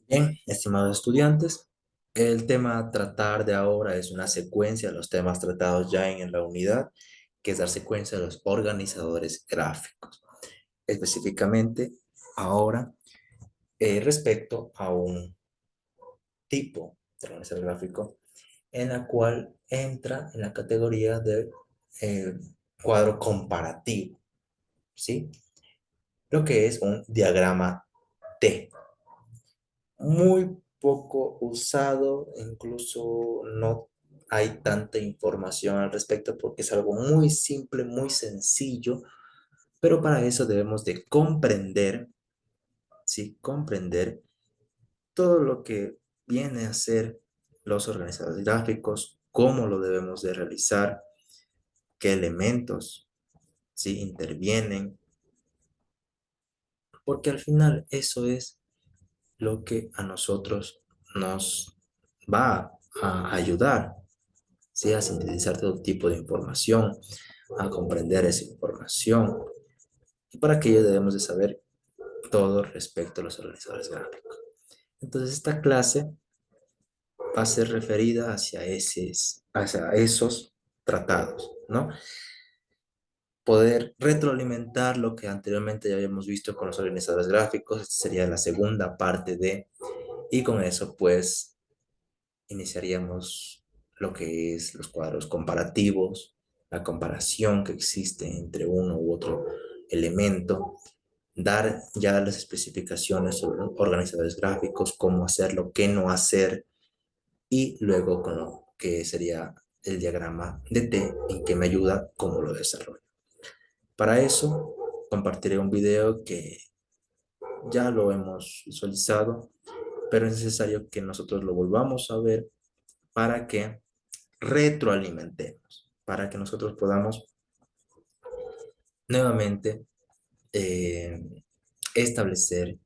Bien, estimados estudiantes, el tema a tratar de ahora es una secuencia de los temas tratados ya en la unidad, que es dar secuencia de los organizadores gráficos. Específicamente, ahora, respecto a un tipo de organizador gráfico en la cual entra en la categoría de eh, cuadro comparativo, ¿sí? Lo que es un diagrama T. Muy poco usado, incluso no hay tanta información al respecto porque es algo muy simple, muy sencillo, pero para eso debemos de comprender, ¿sí? Comprender todo lo que viene a ser los organizadores gráficos, cómo lo debemos de realizar, qué elementos, ¿sí? Intervienen, porque al final eso es lo que a nosotros nos va a ayudar, ¿sí? A sintetizar todo tipo de información, a comprender esa información. Y para aquello debemos de saber todo respecto a los organizadores gráficos. Entonces, esta clase va a ser referida hacia esos tratados, ¿no? Poder retroalimentar lo que anteriormente ya habíamos visto con los organizadores gráficos. Esta sería la segunda parte de, y con eso, pues, iniciaríamos lo que es los cuadros comparativos, la comparación que existe entre uno u otro elemento, dar ya las especificaciones sobre los organizadores gráficos, cómo hacerlo, qué no hacer, y luego con lo que sería el diagrama de T, en qué me ayuda, cómo lo desarrollo. Para eso, compartiré un video que ya lo hemos visualizado, pero es necesario que nosotros lo volvamos a ver para que retroalimentemos, para que nosotros podamos nuevamente eh, establecer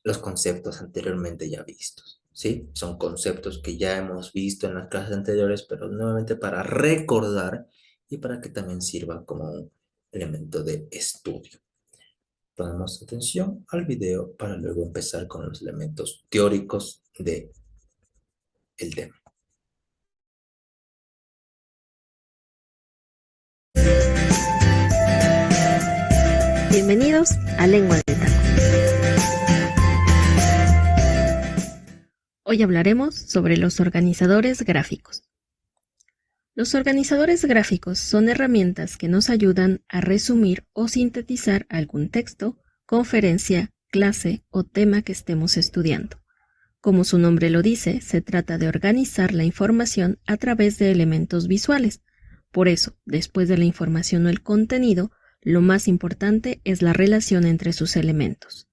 los conceptos anteriormente ya vistos, ¿sí? Son conceptos que ya hemos visto en las clases anteriores, pero nuevamente para recordar y para que también sirva como un elemento de estudio. Ponemos atención al video para luego empezar con los elementos teóricos del tema. Bienvenidos a Lengua de Taco. Hoy hablaremos sobre los organizadores gráficos. Los organizadores gráficos son herramientas que nos ayudan a resumir o sintetizar algún texto, conferencia, clase o tema que estemos estudiando. Como su nombre lo dice, se trata de organizar la información a través de elementos visuales. Por eso, después de la información o el contenido, lo más importante es la relación entre sus elementos.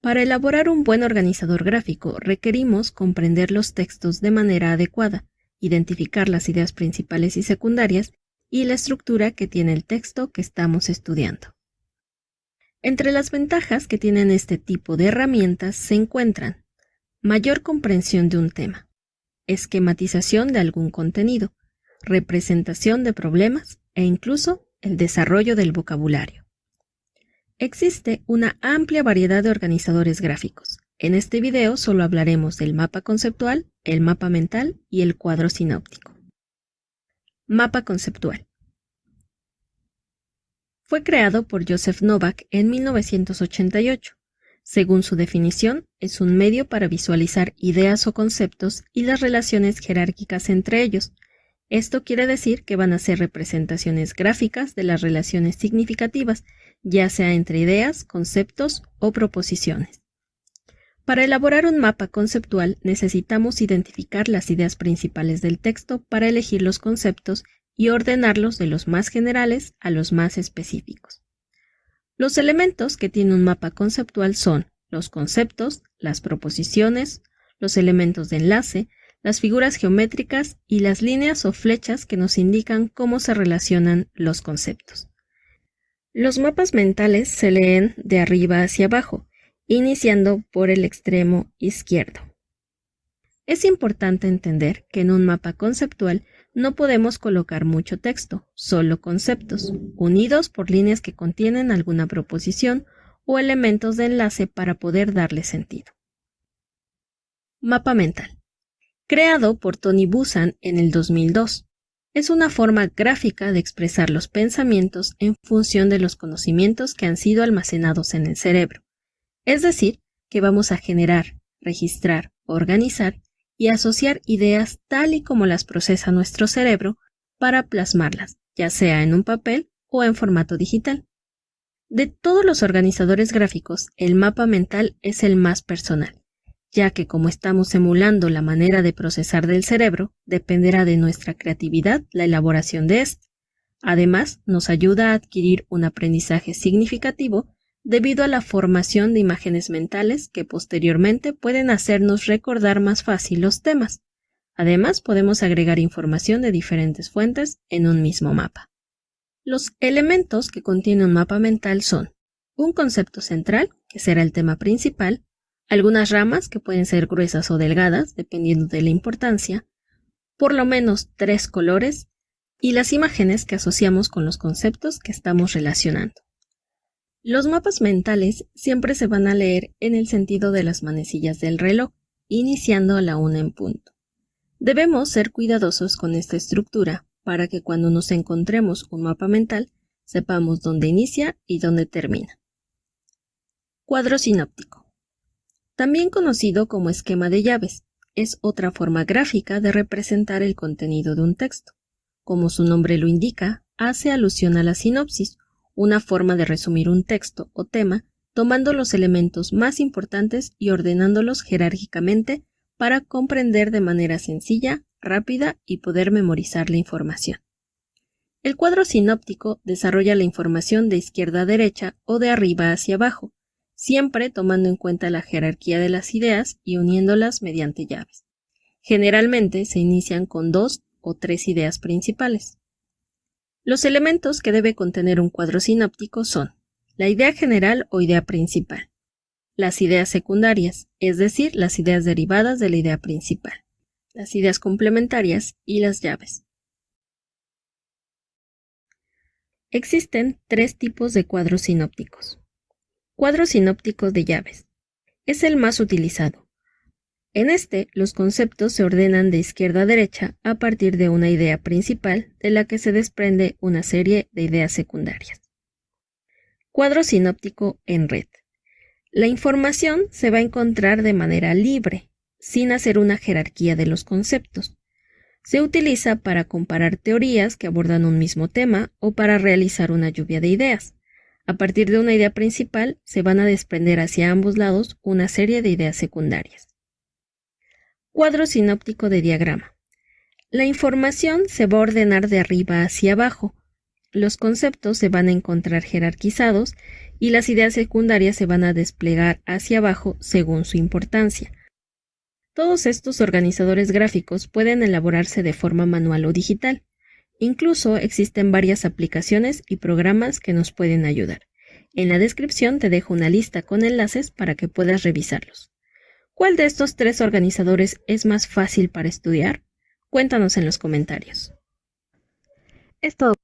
Para elaborar un buen organizador gráfico requerimos comprender los textos de manera adecuada, identificar las ideas principales y secundarias y la estructura que tiene el texto que estamos estudiando. Entre las ventajas que tienen este tipo de herramientas se encuentran mayor comprensión de un tema, esquematización de algún contenido, representación de problemas e incluso el desarrollo del vocabulario. Existe una amplia variedad de organizadores gráficos. En este video solo hablaremos del mapa conceptual, el mapa mental y el cuadro sinóptico. Mapa conceptual. Fue creado por Joseph Novak en 1988. Según su definición, es un medio para visualizar ideas o conceptos y las relaciones jerárquicas entre ellos. Esto quiere decir que van a ser representaciones gráficas de las relaciones significativas, ya sea entre ideas, conceptos o proposiciones. Para elaborar un mapa conceptual necesitamos identificar las ideas principales del texto para elegir los conceptos y ordenarlos de los más generales a los más específicos. Los elementos que tiene un mapa conceptual son los conceptos, las proposiciones, los elementos de enlace, las figuras geométricas y las líneas o flechas que nos indican cómo se relacionan los conceptos. Los mapas mentales se leen de arriba hacia abajo, iniciando por el extremo izquierdo. Es importante entender que en un mapa conceptual no podemos colocar mucho texto, solo conceptos, unidos por líneas que contienen alguna proposición o elementos de enlace para poder darle sentido. Mapa mental. Creado por Tony Buzan en el 2002. Es una forma gráfica de expresar los pensamientos en función de los conocimientos que han sido almacenados en el cerebro. Es decir, que vamos a generar, registrar, organizar y asociar ideas tal y como las procesa nuestro cerebro para plasmarlas, ya sea en un papel o en formato digital. De todos los organizadores gráficos, el mapa mental es el más personal, ya que como estamos emulando la manera de procesar del cerebro, dependerá de nuestra creatividad la elaboración de este. Además, nos ayuda a adquirir un aprendizaje significativo debido a la formación de imágenes mentales que posteriormente pueden hacernos recordar más fácil los temas. Además, podemos agregar información de diferentes fuentes en un mismo mapa. Los elementos que contiene un mapa mental son un concepto central, que será el tema principal, algunas ramas que pueden ser gruesas o delgadas, dependiendo de la importancia, por lo menos 3 colores, y las imágenes que asociamos con los conceptos que estamos relacionando. Los mapas mentales siempre se van a leer en el sentido de las manecillas del reloj, iniciando a la 1 en punto. Debemos ser cuidadosos con esta estructura para que cuando nos encontremos un mapa mental sepamos dónde inicia y dónde termina. Cuadro sinóptico. También conocido como esquema de llaves, es otra forma gráfica de representar el contenido de un texto. Como su nombre lo indica, hace alusión a la sinopsis, una forma de resumir un texto o tema tomando los elementos más importantes y ordenándolos jerárquicamente para comprender de manera sencilla, rápida y poder memorizar la información. El cuadro sinóptico desarrolla la información de izquierda a derecha o de arriba hacia abajo, siempre tomando en cuenta la jerarquía de las ideas y uniéndolas mediante llaves. Generalmente se inician con 2 o 3 ideas principales. Los elementos que debe contener un cuadro sinóptico son la idea general o idea principal, las ideas secundarias, es decir, las ideas derivadas de la idea principal, las ideas complementarias y las llaves. Existen 3 tipos de cuadros sinópticos. Cuadro sinóptico de llaves. Es el más utilizado. En este, los conceptos se ordenan de izquierda a derecha a partir de una idea principal de la que se desprende una serie de ideas secundarias. Cuadro sinóptico en red. La información se va a encontrar de manera libre, sin hacer una jerarquía de los conceptos. Se utiliza para comparar teorías que abordan un mismo tema o para realizar una lluvia de ideas. A partir de una idea principal, se van a desprender hacia ambos lados una serie de ideas secundarias. Cuadro sinóptico de diagrama. La información se va a ordenar de arriba hacia abajo. Los conceptos se van a encontrar jerarquizados y las ideas secundarias se van a desplegar hacia abajo según su importancia. Todos estos organizadores gráficos pueden elaborarse de forma manual o digital. Incluso existen varias aplicaciones y programas que nos pueden ayudar. En la descripción te dejo una lista con enlaces para que puedas revisarlos. ¿Cuál de estos 3 organizadores es más fácil para estudiar? Cuéntanos en los comentarios. Es todo.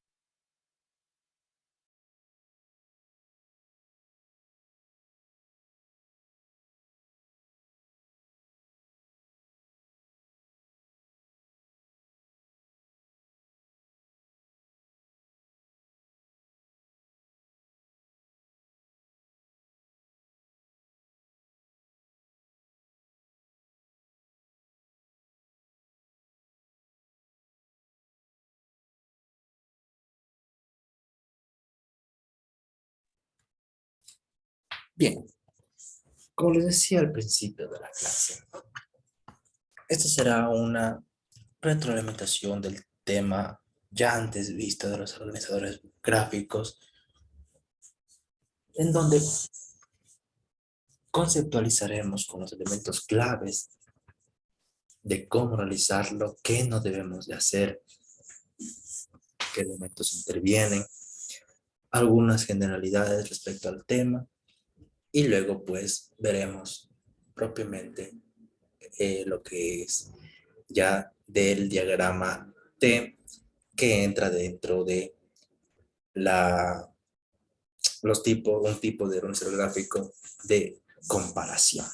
Bien, como les decía al principio de la clase, esta será una retroalimentación del tema ya antes visto de los organizadores gráficos, en donde conceptualizaremos con los elementos claves de cómo realizarlo, qué no debemos de hacer, qué elementos intervienen, algunas generalidades respecto al tema y luego pues veremos propiamente lo que es ya del diagrama T que entra dentro de la, un tipo de organizador gráfico de comparación.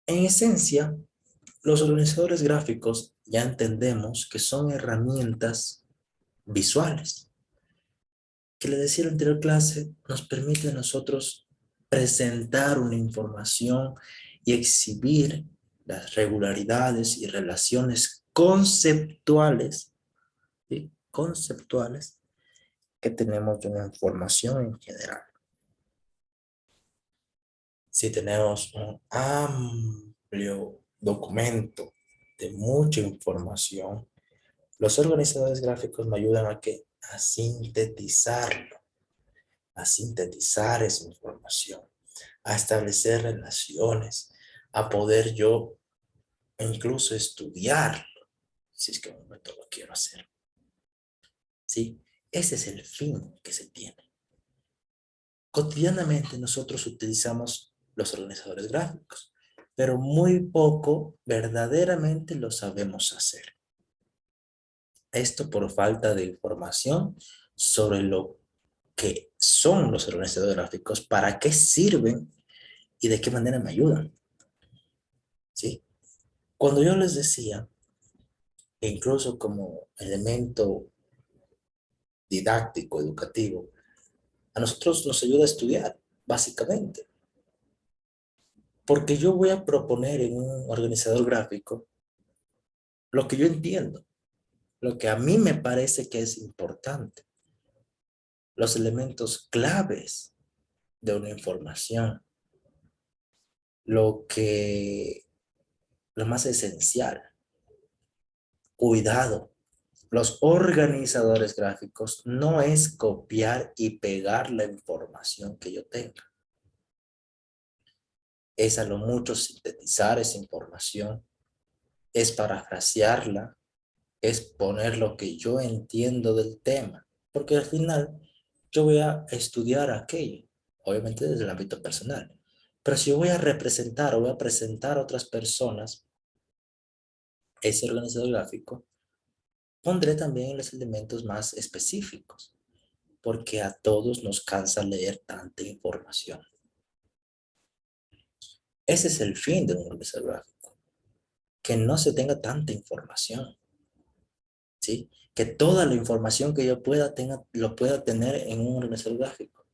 En esencia, los organizadores gráficos ya entendemos que son herramientas visuales, que le decía en la anterior clase, nos permite a nosotros presentar una información y exhibir las regularidades y relaciones conceptuales, ¿sí? Conceptuales que tenemos de una información en general. Si tenemos un amplio documento de mucha información, los organizadores gráficos me ayudan a que a sintetizarlo, a sintetizar esa información, a establecer relaciones, a poder yo incluso estudiarlo, si es que en un momento lo quiero hacer. ¿Sí? Ese es el fin que se tiene. Cotidianamente nosotros utilizamos los organizadores gráficos, pero muy poco verdaderamente lo sabemos hacer. Esto por falta de información sobre lo que son los organizadores gráficos, para qué sirven y de qué manera me ayudan. ¿Sí? Cuando yo les decía, e incluso como elemento didáctico, educativo, a nosotros nos ayuda a estudiar, básicamente. Porque yo voy a proponer en un organizador gráfico lo que yo entiendo, lo que a mí me parece que es importante, los elementos claves de una información, lo que, lo más esencial, cuidado. Los organizadores gráficos no es copiar y pegar la información que yo tenga. Es a lo mucho sintetizar esa información, es parafrasearla, es poner lo que yo entiendo del tema, porque al final yo voy a estudiar aquello, obviamente desde el ámbito personal, pero si yo voy a representar o voy a presentar a otras personas ese organizador gráfico, pondré también los elementos más específicos, porque a todos nos cansa leer tanta información. Ese es el fin de un organizador gráfico, que no se tenga tanta información, ¿sí? Que toda la información que yo pueda lo pueda tener en un organizador gráfico.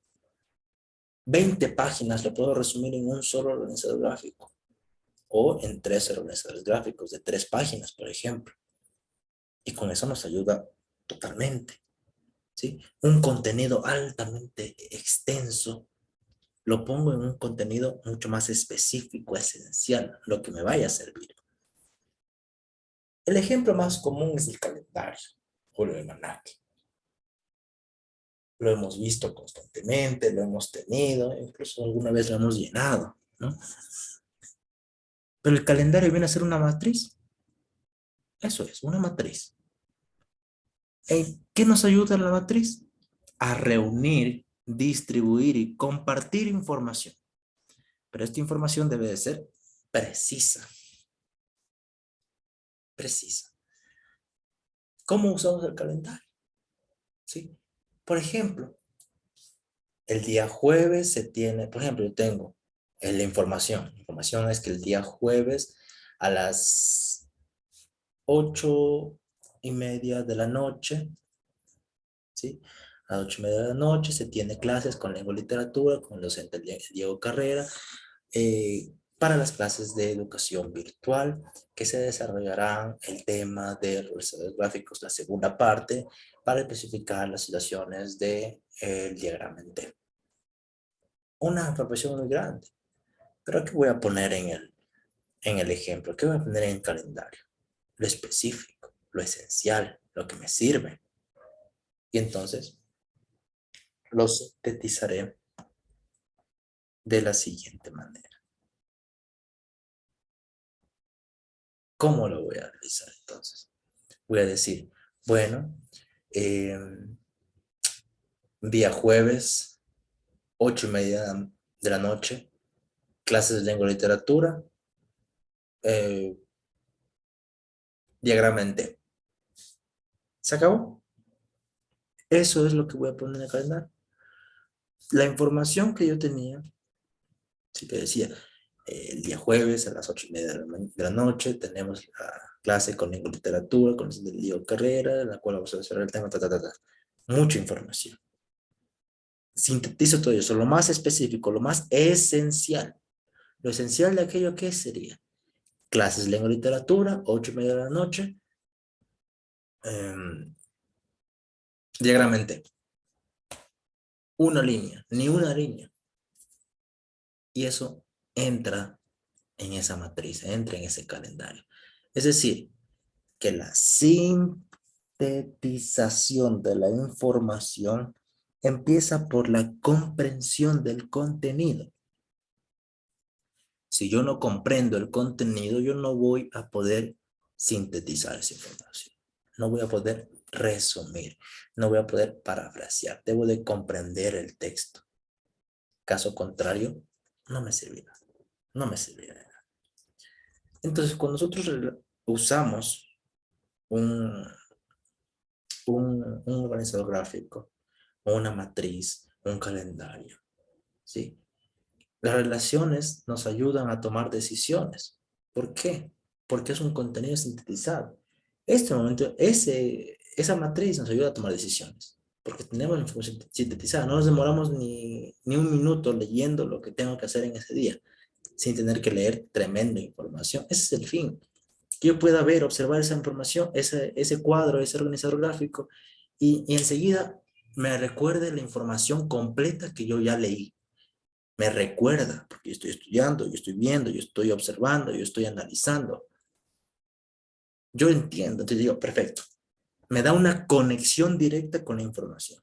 20 páginas lo puedo resumir en un solo organizador gráfico o en 3 organizadores gráficos de 3 páginas, por ejemplo. Y con eso nos ayuda totalmente, ¿sí? Un contenido altamente extenso lo pongo en un contenido mucho más específico, esencial, lo que me vaya a servir. El ejemplo más común es el calendario o el almanaque. Lo hemos visto constantemente, lo hemos tenido, incluso alguna vez lo hemos llenado, ¿no? Pero el calendario viene a ser una matriz. Eso es, una matriz. ¿En qué nos ayuda la matriz? A reunir, distribuir y compartir información. Pero esta información debe de ser precisa. Precisa. ¿Cómo usamos el calendario? ¿Sí? Por ejemplo, el día jueves se tiene, por ejemplo, yo tengo la información. La información es que el día jueves a las 8:30 de la noche, ¿sí? A las 8:30 de la noche se tiene clases con lengua y literatura, con el docente Diego Carrera, para las clases de educación virtual, que se desarrollarán el tema de organizadores gráficos, la segunda parte, para especificar las situaciones del diagrama en T. Una profesión muy grande. Pero ¿qué voy a poner en el ejemplo? ¿Qué voy a poner en el calendario? Lo específico, lo esencial, lo que me sirve. Y entonces lo sintetizaré de la siguiente manera. ¿Cómo lo voy a realizar entonces? Voy a decir, bueno, eh, día jueves, 8:30 de la noche, clases de lengua y literatura, eh, diagrama en T. ¿Se acabó? Eso es lo que voy a poner en el calendario. La información que yo tenía, sí que decía, El día jueves a las 8:30 de la noche tenemos la clase con lengua y literatura, con el lío carrera, en la cual vamos a hacer el tema, Mucha información. Sintetizo todo eso, lo más específico, lo más esencial. Lo esencial de aquello que sería clases lengua y literatura, 8:30 de la noche, diagramente, una línea, ni una línea. Y eso entra en esa matriz, entra en ese calendario. Es decir, que la sintetización de la información empieza por la comprensión del contenido. Si yo no comprendo el contenido, yo no voy a poder sintetizar esa información. No voy a poder resumir, no voy a poder parafrasear. Debo de comprender el texto. Caso contrario, no me servirá. No me servirá de nada. Entonces, cuando nosotros usamos un, un organizador gráfico, una matriz, un calendario, ¿sí? Las relaciones nos ayudan a tomar decisiones. ¿Por qué? Porque es un contenido sintetizado. Este momento, esa matriz nos ayuda a tomar decisiones. Porque tenemos la información sintetizada. No nos demoramos ni un minuto leyendo lo que tengo que hacer en ese día, sin tener que leer tremenda información. Ese es el fin. Que yo pueda ver, observar esa información, ese cuadro, ese organizador gráfico, y enseguida me recuerde la información completa que yo ya leí. Me recuerda, porque yo estoy estudiando, yo estoy viendo, yo estoy observando, yo estoy analizando. Yo entiendo, entonces digo, perfecto. Me da una conexión directa con la información.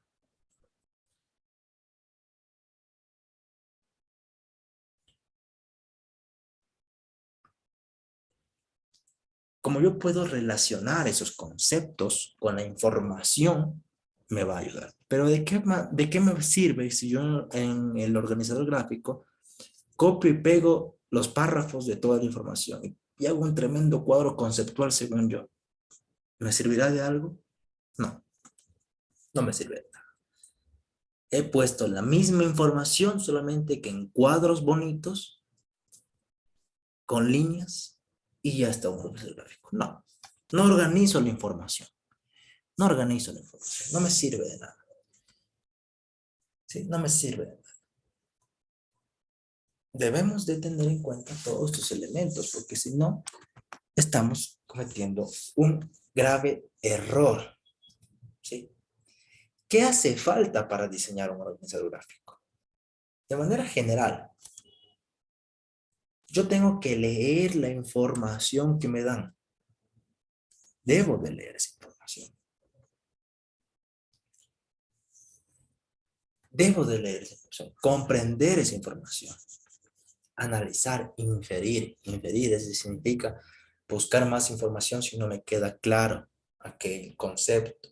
Como yo puedo relacionar esos conceptos con la información, me va a ayudar. Pero ¿de qué me sirve si yo en el organizador gráfico copio y pego los párrafos de toda la información y hago un tremendo cuadro conceptual según yo? ¿Me servirá de algo? No, no me sirve. He puesto la misma información, solamente que en cuadros bonitos, con líneas, y ya está un profesor gráfico. No, no organizo la información. No organizo la información. No me sirve de nada. ¿Sí? No me sirve de nada. Debemos de tener en cuenta todos estos elementos, porque si no, estamos cometiendo un grave error. ¿Sí? ¿Qué hace falta para diseñar un organizador gráfico? De manera general, yo tengo que leer la información que me dan. Debo de leer esa información. Debo de leer esa información, comprender esa información, analizar, inferir. Inferir, eso significa buscar más información si no me queda claro aquel concepto.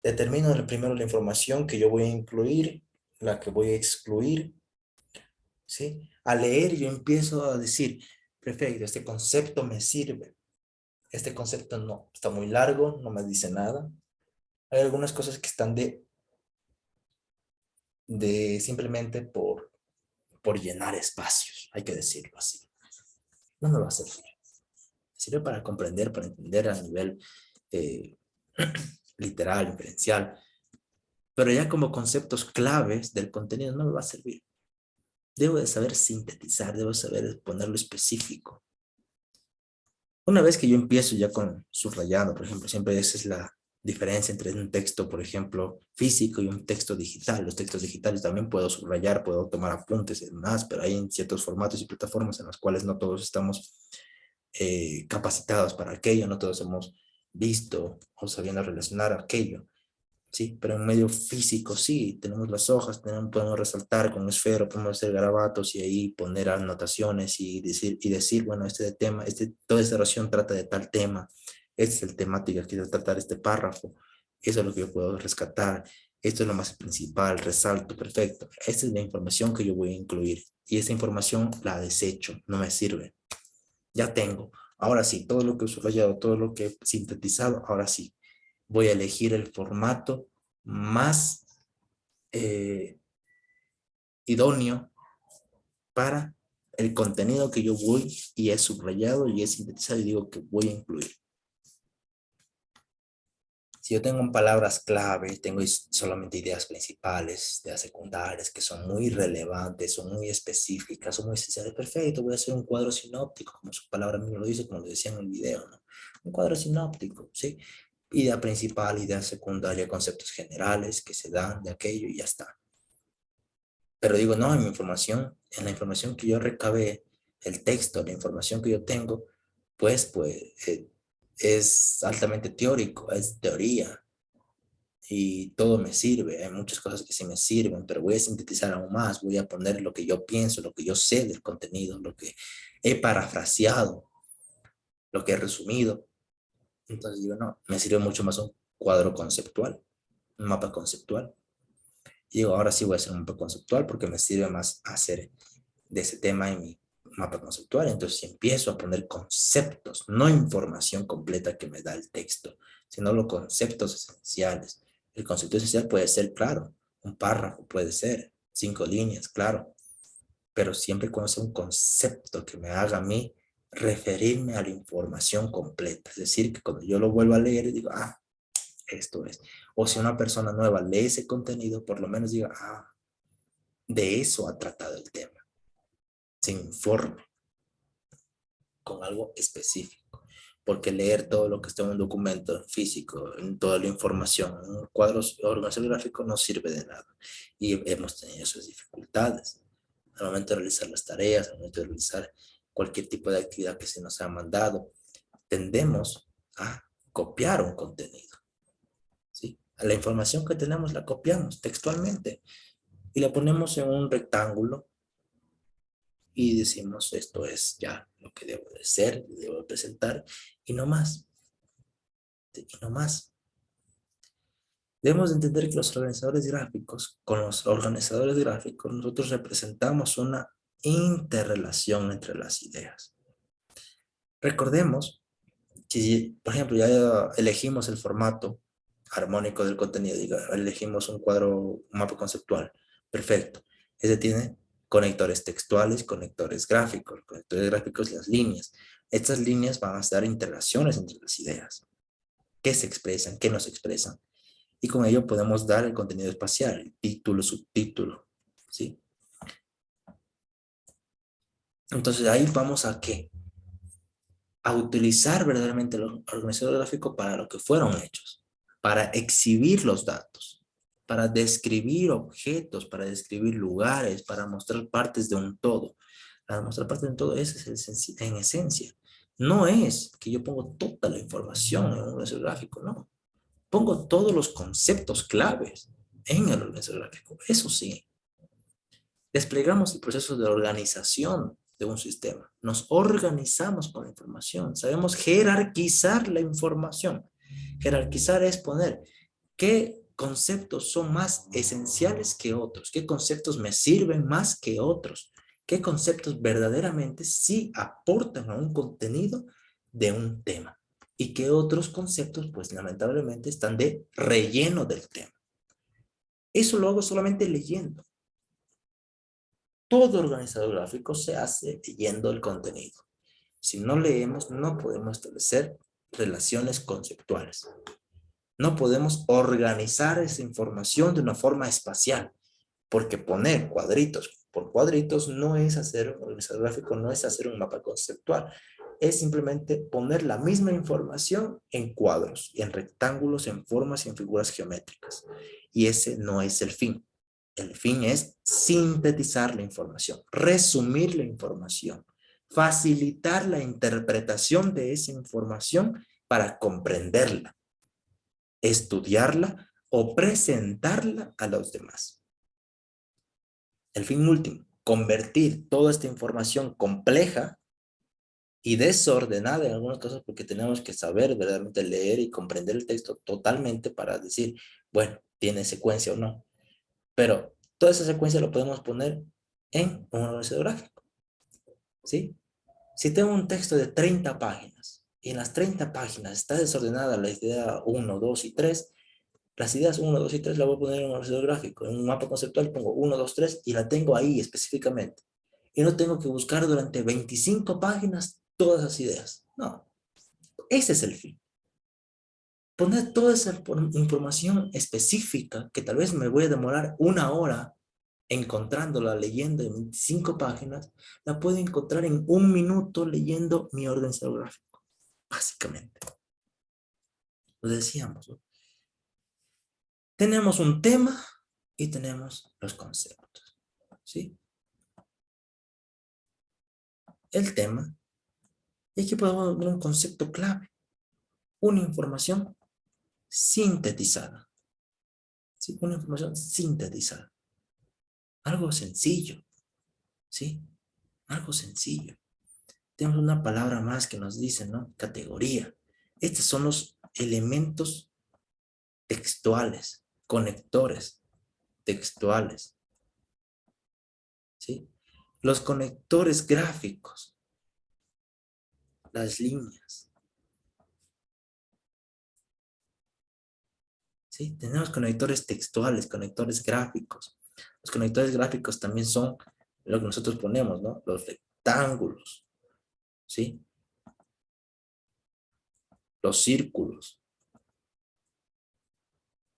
Determino primero la información que yo voy a incluir, la que voy a excluir, ¿sí? Al leer yo empiezo a decir, perfecto, este concepto me sirve. Este concepto no, está muy largo, no me dice nada. Hay algunas cosas que están de simplemente por llenar espacios, hay que decirlo así. No me va a servir. Sirve para comprender, para entender a nivel eh, literal, inferencial, pero ya como conceptos claves del contenido no me va a servir. Debo de saber sintetizar, debo saber ponerlo específico. Una vez que yo empiezo ya con subrayado, por ejemplo, siempre esa es la diferencia entre un texto, por ejemplo, físico y un texto digital. Los textos digitales también puedo subrayar, puedo tomar apuntes y demás, pero hay en ciertos formatos y plataformas en los cuales no todos estamos capacitados para aquello, no todos hemos visto o sabiendo relacionar aquello. Sí, pero en medio físico sí, tenemos las hojas, podemos resaltar con esfero, podemos hacer garabatos y ahí poner anotaciones y decir, bueno, este tema, toda esta oración trata de tal tema, este es el temática que quiero tratar este párrafo, eso es lo que yo puedo rescatar, esto es lo más principal, resalto, perfecto, esta es la información que yo voy a incluir y esta información la desecho, no me sirve, ya tengo, ahora sí, todo lo que he subrayado, todo lo que he sintetizado, ahora sí, voy a elegir el formato más idóneo para el contenido que yo voy y he subrayado y he sintetizado y digo que voy a incluir. Si yo tengo palabras clave, tengo solamente ideas principales, ideas secundarias que son muy relevantes, son muy específicas, son muy esenciales, perfecto, voy a hacer un cuadro sinóptico, como su palabra mismo lo dice, como lo decía en el video, ¿no? Un cuadro sinóptico, ¿sí? Idea principal, idea secundaria, conceptos generales que se dan de aquello y ya está. Pero digo, no, en la información que yo recabé, el texto, la información que yo tengo, pues, es altamente teórico, es teoría y todo me sirve. Hay muchas cosas que sí me sirven, pero voy a sintetizar aún más, voy a poner lo que yo pienso, lo que yo sé del contenido, lo que he parafraseado, lo que he resumido. Entonces digo, no, me sirve mucho más un cuadro conceptual, un mapa conceptual. Y digo, ahora sí voy a hacer un mapa conceptual porque me sirve más hacer de ese tema en mi mapa conceptual. Entonces empiezo a poner conceptos, no información completa que me da el texto, sino los conceptos esenciales. El concepto esencial puede ser, claro, un párrafo, puede ser 5 líneas, claro, pero siempre cuando sea un concepto que me haga a mí referirme a la información completa. Es decir, que cuando yo lo vuelvo a leer, digo, ah, esto es. O si una persona nueva lee ese contenido, por lo menos diga, ah, de eso ha tratado el tema. Se informe con algo específico. Porque leer todo lo que está en un documento físico, en toda la información, en un cuadro organización gráfico no sirve de nada. Y hemos tenido esas dificultades. Al momento de realizar las tareas, al momento de realizar cualquier tipo de actividad que se nos ha mandado, tendemos a copiar un contenido. ¿Sí? La información que tenemos la copiamos textualmente y la ponemos en un rectángulo y decimos esto es ya lo que debo de ser, debo de presentar y no más, y no más. Debemos de entender que los organizadores gráficos, con los organizadores gráficos, nosotros representamos una interrelación entre las ideas. Recordemos que, por ejemplo, ya elegimos el formato armónico del contenido, diga, elegimos un cuadro, un mapa conceptual, perfecto. Ese tiene conectores textuales, conectores gráficos, las líneas. Estas líneas van a dar interrelaciones entre las ideas. ¿Qué se expresan? ¿Qué no se expresan? Y con ello podemos dar el contenido espacial, el título, subtítulo, ¿sí? Entonces ahí vamos a ¿qué? A utilizar verdaderamente los organizadores gráficos para lo que fueron hechos, para exhibir los datos, para describir objetos, para describir lugares, para mostrar partes de un todo. Para mostrar partes de un todo, ese es en esencia. No es que yo pongo toda la información en un organizador gráfico, no. Pongo todos los conceptos claves en el organizador gráfico, eso sí. Desplegamos el proceso de organización de un sistema. Nos organizamos con la información. Sabemos jerarquizar la información. Jerarquizar es poner qué conceptos son más esenciales que otros, qué conceptos me sirven más que otros, qué conceptos verdaderamente sí aportan a un contenido de un tema y qué otros conceptos pues lamentablemente están de relleno del tema. Eso lo hago solamente leyendo. Todo organizador gráfico se hace leyendo el contenido. Si no leemos, no podemos establecer relaciones conceptuales. No podemos organizar esa información de una forma espacial, porque poner cuadritos por cuadritos no es hacer un organizador gráfico, no es hacer un mapa conceptual. Es simplemente poner la misma información en cuadros, en rectángulos, en formas y en figuras geométricas. Y ese no es el fin. El fin es sintetizar la información, resumir la información, facilitar la interpretación de esa información para comprenderla, estudiarla o presentarla a los demás. El fin último, convertir toda esta información compleja y desordenada en algunos casos porque tenemos que saber verdaderamente leer y comprender el texto totalmente para decir, bueno, tiene secuencia o no. Pero toda esa secuencia lo podemos poner en un organizador gráfico, ¿sí? Si tengo un texto de 30 páginas y en las 30 páginas está desordenada la idea 1, 2 y 3, las ideas 1, 2 y 3 la voy a poner en un organizador gráfico, en un mapa conceptual pongo 1, 2, 3 y la tengo ahí específicamente. y no tengo que buscar durante 25 páginas todas esas ideas. No, ese es el fin. Poner toda esa información específica que tal vez me voy a demorar 1 hora encontrándola leyendo en 25 páginas, la puedo encontrar en 1 minuto leyendo mi organizador gráfico, básicamente. Lo decíamos, ¿no? Tenemos un tema y tenemos los conceptos, ¿sí? El tema, y aquí podemos ver un concepto clave, una información sintetizada, ¿sí? Una información sintetizada. Algo sencillo, ¿sí? Algo sencillo. Tenemos una palabra más que nos dice, ¿no? Categoría. Estos son los elementos textuales, conectores textuales, ¿sí? Los conectores gráficos, las líneas, ¿sí? Tenemos conectores textuales, conectores gráficos. Los conectores gráficos también son lo que nosotros ponemos, ¿no? Los rectángulos, ¿sí? Los círculos.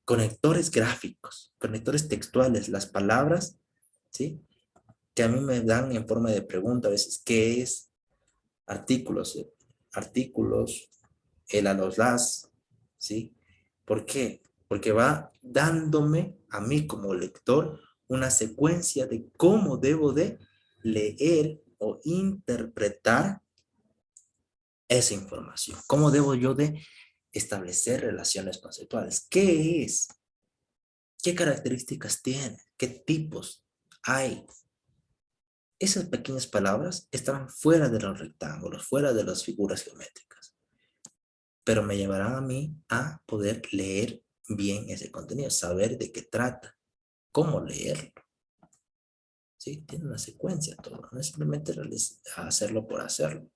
Conectores gráficos, conectores textuales, las palabras, ¿sí? Que a mí me dan en forma de pregunta a veces, ¿qué es? Artículos, artículos, el a los las, ¿sí? ¿Por qué? Porque va dándome a mí como lector una secuencia de cómo debo de leer o interpretar esa información. ¿Cómo debo yo de establecer relaciones conceptuales? ¿Qué es? ¿Qué características tiene? ¿Qué tipos hay? Esas pequeñas palabras están fuera de los rectángulos, fuera de las figuras geométricas, pero me llevarán a mí a poder leer bien ese contenido, saber de qué trata, cómo leerlo. ¿Sí? Tiene una secuencia todo, no es simplemente hacerlo por hacerlo.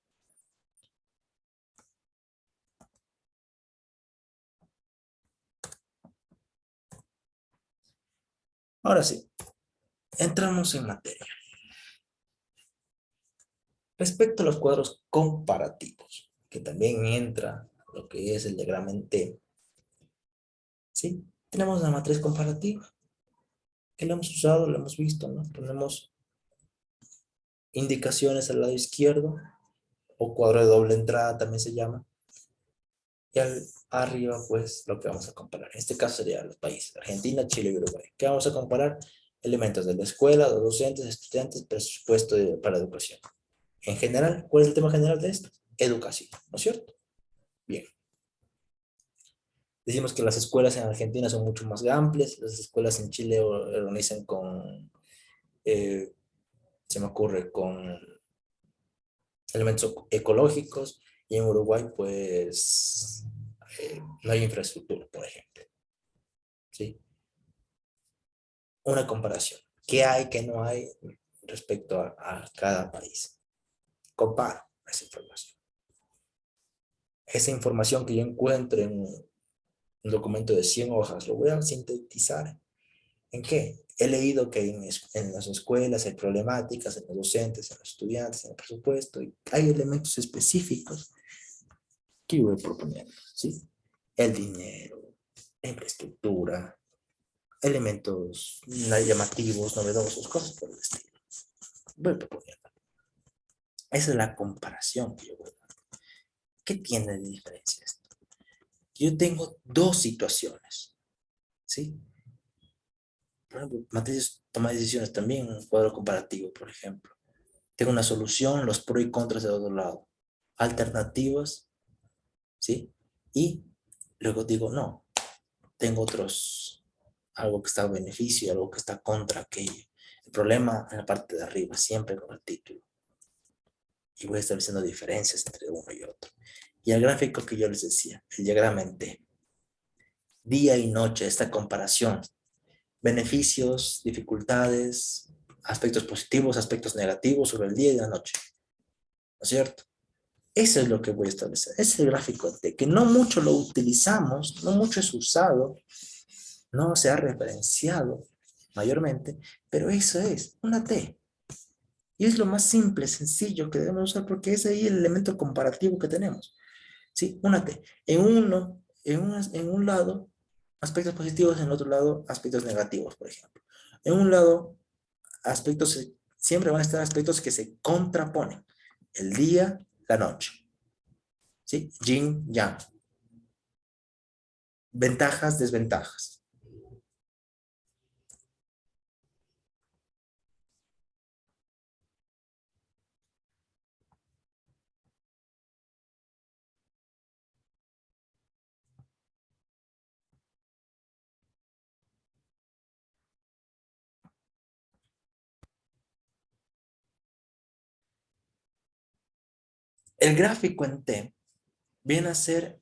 Ahora sí, entramos en materia. Respecto a los cuadros comparativos, que también entra lo que es el diagrama en T, ¿sí? Tenemos una matriz comparativa, que la hemos usado, la hemos visto, ¿no? Ponemos indicaciones al lado izquierdo, o cuadro de doble entrada también se llama, y arriba pues lo que vamos a comparar. En este caso sería los países, Argentina, Chile y Uruguay. ¿Qué vamos a comparar? Elementos de la escuela, de docentes, estudiantes, presupuesto para educación. En general, ¿cuál es el tema general de esto? Educación, ¿no es cierto? Bien. Decimos que las escuelas en Argentina son mucho más amplias, las escuelas en Chile organizan con, se me ocurre, con elementos ecológicos, y en Uruguay pues no hay infraestructura, por ejemplo. ¿Sí? Una comparación. ¿Qué hay, qué no hay respecto a cada país? Comparo esa información. Esa información que yo encuentro en un documento de 100 hojas, lo voy a sintetizar. ¿En qué? He leído que en las escuelas hay problemáticas, en los docentes, en los estudiantes, en el presupuesto, y hay elementos específicos que yo voy proponiendo, ¿sí? El dinero, la infraestructura, elementos llamativos, novedosos, cosas por el estilo. Voy proponiendo. Esa es la comparación que yo voy a dar. ¿Qué tiene de diferencia esto? Yo tengo dos situaciones, ¿sí? Por ejemplo, matrices, toma de decisiones también, un cuadro comparativo, por ejemplo. Tengo una solución, los pros y contras de otro lado. Alternativas, ¿sí? Y luego digo, no, tengo otros, algo que está a beneficio y algo que está contra aquello. El problema en la parte de arriba, siempre con el título. Y voy estableciendo diferencias entre uno y otro. Y el gráfico que yo les decía, el diagrama en T, día y noche, esta comparación, beneficios, dificultades, aspectos positivos, aspectos negativos sobre el día y la noche, ¿no es cierto? Eso es lo que voy a establecer, ese es el gráfico de que no mucho lo utilizamos, no mucho es usado, no se ha referenciado mayormente, pero eso es una T. Y es lo más simple, sencillo que debemos usar porque es ahí el elemento comparativo que tenemos. ¿Sí? Una T. En un lado, aspectos positivos, en el otro lado, aspectos negativos, por ejemplo. En un lado, siempre van a estar aspectos que se contraponen. El día, la noche. ¿Sí? Yin, yang. Ventajas, desventajas. El gráfico en T viene a ser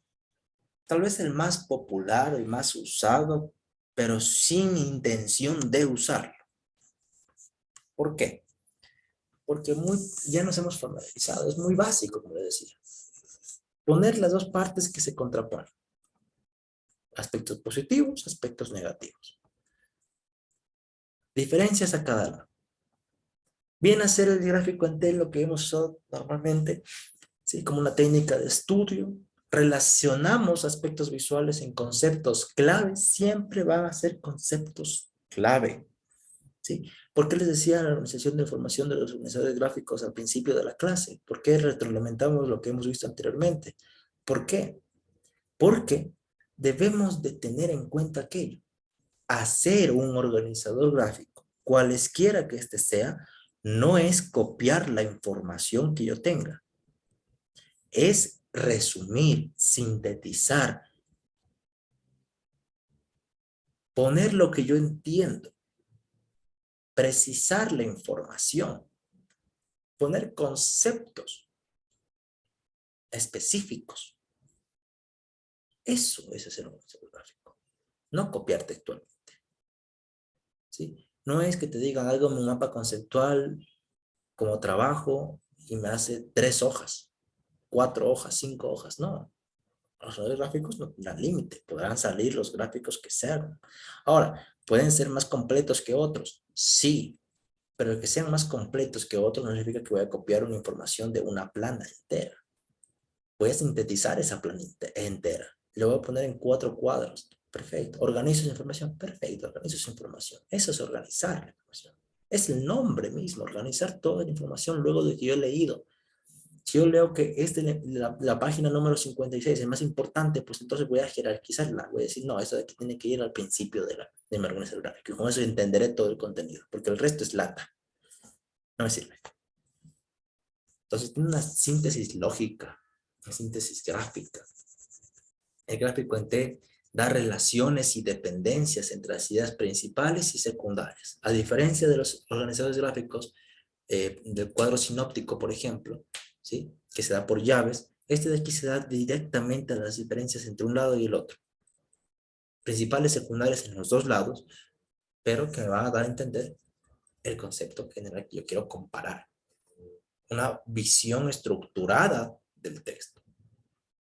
tal vez el más popular, el más usado, pero sin intención de usarlo. ¿Por qué? Porque ya nos hemos familiarizado, es muy básico, como le decía. Poner las dos partes que se contraponen. Aspectos positivos, aspectos negativos. Diferencias a cada lado. Viene a ser el gráfico en T lo que hemos usado normalmente, ¿sí? Como una técnica de estudio. Relacionamos aspectos visuales en conceptos clave, siempre van a ser conceptos clave. ¿Sí? ¿Por qué les decía la organización de información de los organizadores gráficos al principio de la clase? ¿Por qué retroalimentamos lo que hemos visto anteriormente? ¿Por qué? Porque debemos de tener en cuenta aquello. Hacer un organizador gráfico, cualesquiera que éste sea, no es copiar la información que yo tenga. Es resumir, sintetizar, poner lo que yo entiendo, precisar la información, poner conceptos específicos. Eso es hacer un organizador gráfico, no copiar textualmente. ¿Sí? No es que te digan algo en un mapa conceptual como trabajo y me hace 3 hojas, 4 hojas, 5 hojas, no. Los gráficos no tendrán límite, podrán salir los gráficos que sean. Ahora, ¿pueden ser más completos que otros? Sí, pero que sean más completos que otros no significa que voy a copiar una información de una plana entera. Voy a sintetizar esa plana entera. Le voy a poner en 4 cuadros. Perfecto. ¿Organizo esa información? Perfecto. Organizo esa información. Eso es organizar la información. Es el nombre mismo, organizar toda la información luego de que yo he leído. Si yo leo que la página número 56 es más importante, pues entonces voy a jerarquizarla. Voy a decir, no, eso de aquí tiene que ir al principio de mi organización gráfica. Y con eso entenderé todo el contenido, porque el resto es lata. No me sirve. Entonces, tiene una síntesis lógica, una síntesis gráfica. El gráfico en T da relaciones y dependencias entre las ideas principales y secundarias. A diferencia de los organizadores gráficos del cuadro sinóptico, por ejemplo, ¿sí? Que se da por llaves, este de aquí se da directamente a las diferencias entre un lado y el otro. Principales y secundarias en los dos lados, pero que me van a dar a entender el concepto general que yo quiero comparar. Una visión estructurada del texto.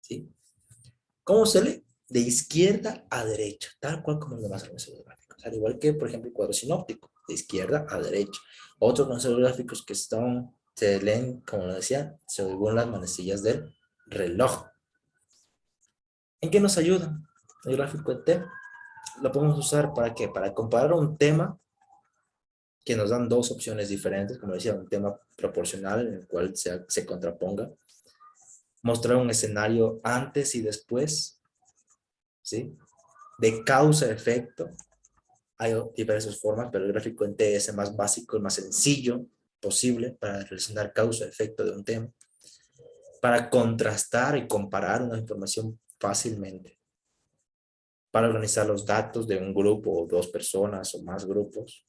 ¿Sí? ¿Cómo se lee? De izquierda a derecha, tal cual como en los demás conceptos gráficos. Al igual que, por ejemplo, el cuadro sinóptico, de izquierda a derecha. Otros conceptos gráficos que se leen, como lo decía, según las manecillas del reloj. ¿En qué nos ayuda el gráfico de T? Lo podemos usar para qué? Para comparar un tema que nos dan dos opciones diferentes, como decía, un tema proporcional en el cual se contraponga. Mostrar un escenario antes y después, ¿sí? De causa-efecto. Hay diversas formas, pero el gráfico en T es el más básico, el más sencillo posible para relacionar causa-efecto de un tema. Para contrastar y comparar una información fácilmente. Para organizar los datos de un grupo o dos personas o más grupos.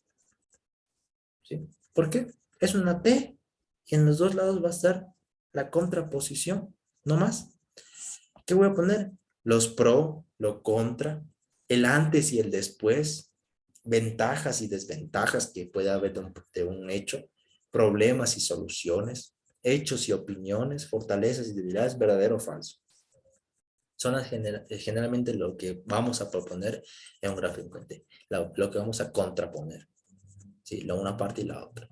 ¿Sí? ¿Por qué? Es una T y en los dos lados va a estar la contraposición, no más. ¿Qué voy a poner? Los pro, lo contra, el antes y el después, ventajas y desventajas que puede haber de un hecho, problemas y soluciones, hechos y opiniones, fortalezas y debilidades, verdadero o falso. Son generalmente lo que vamos a proponer en un gráfico, lo que vamos a contraponer, ¿sí? La una parte y la otra.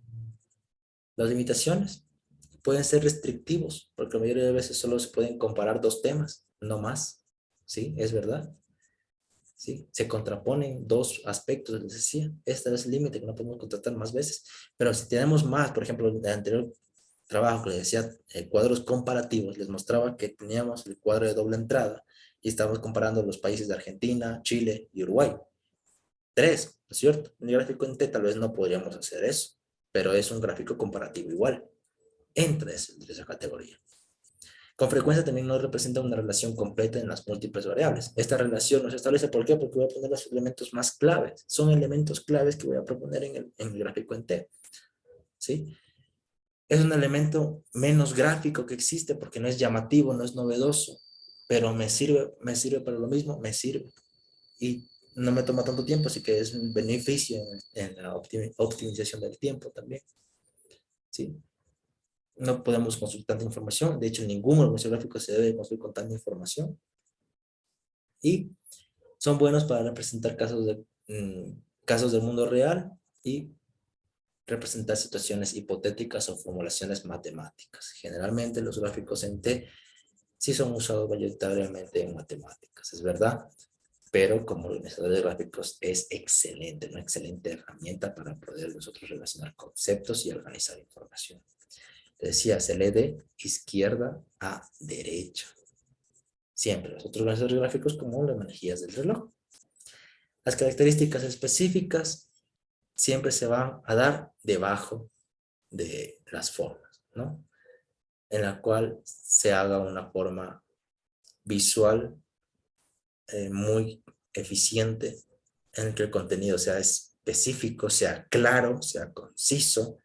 Las limitaciones pueden ser restrictivos, porque la mayoría de veces solo se pueden comparar dos temas, no más. ¿Sí? Es verdad. ¿Sí? Se contraponen dos aspectos, les decía. Este es el límite que no podemos contratar más veces. Pero si tenemos más, por ejemplo, el anterior trabajo que les decía, cuadros comparativos, les mostraba que teníamos el cuadro de doble entrada y estábamos comparando los países de Argentina, Chile y Uruguay. Tres, ¿no es cierto? En el gráfico en T tal vez no podríamos hacer eso, pero es un gráfico comparativo igual. Entra esa categoría. Con frecuencia también no representa una relación completa en las múltiples variables. Esta relación no se establece, ¿por qué? Porque voy a poner los elementos más claves. Son elementos claves que voy a proponer en el gráfico en T. ¿Sí? Es un elemento menos gráfico que existe porque no es llamativo, no es novedoso, pero me sirve para lo mismo, me sirve. Y no me toma tanto tiempo, así que es un beneficio en la optimización del tiempo también. ¿Sí? No podemos construir tanta información, de hecho ningún organismo gráfico se debe construir con tanta información. Y son buenos para representar casos del mundo real y representar situaciones hipotéticas o formulaciones matemáticas. Generalmente los gráficos en T sí son usados mayoritariamente en matemáticas, es verdad, pero como organizadores gráficos es excelente, una excelente herramienta para poder nosotros relacionar conceptos y organizar información. Decía, se lee de izquierda a derecha. Siempre los otros organizadores gráficos como las manejillas del reloj. Las características específicas siempre se van a dar debajo de las formas, ¿no? En la cual se haga una forma visual muy eficiente, en el que el contenido sea específico, sea claro, sea conciso,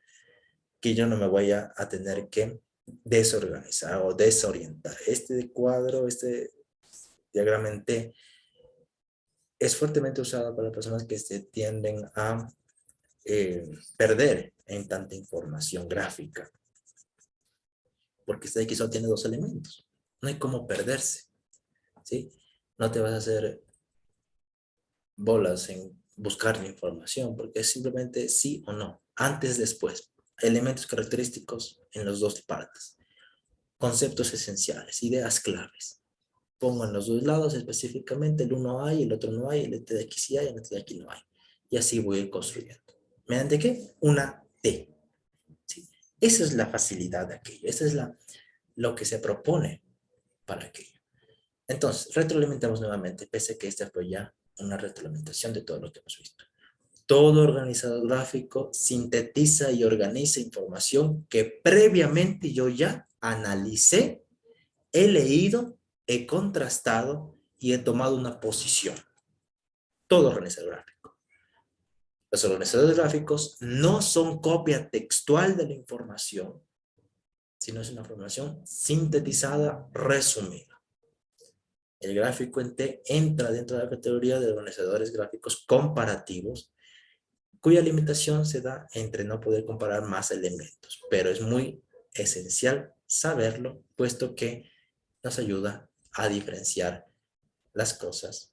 que yo no me vaya a tener que desorganizar o desorientar. Este cuadro, este diagrama en T, es fuertemente usado para personas que se tienden a perder en tanta información gráfica, porque este X solo tiene dos elementos. No hay cómo perderse, ¿sí? No te vas a hacer bolas en buscar la información, porque es simplemente sí o no, antes, después, elementos característicos en las dos partes, conceptos esenciales, ideas claves. Pongo en los dos lados específicamente, el uno hay, el otro no hay, el de aquí sí hay, el de aquí no hay. Y así voy a ir construyendo. ¿Mediante qué? Una T. ¿Sí? Esa es la facilidad de aquello, esa es lo que se propone para aquello. Entonces, retroalimentamos nuevamente, pese a que esta fue ya una retroalimentación de todo lo que hemos visto. Todo organizador gráfico sintetiza y organiza información que previamente yo ya analicé, he leído, he contrastado y he tomado una posición. Todo organizador gráfico. Los organizadores gráficos no son copia textual de la información, sino es una información sintetizada, resumida. El gráfico en T entra dentro de la categoría de organizadores gráficos comparativos, cuya limitación se da entre no poder comparar más elementos, pero es muy esencial saberlo, puesto que nos ayuda a diferenciar las cosas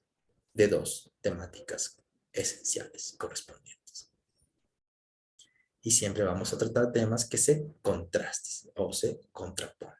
de dos temáticas esenciales correspondientes. Y siempre vamos a tratar temas que se contrasten o se contrapongan.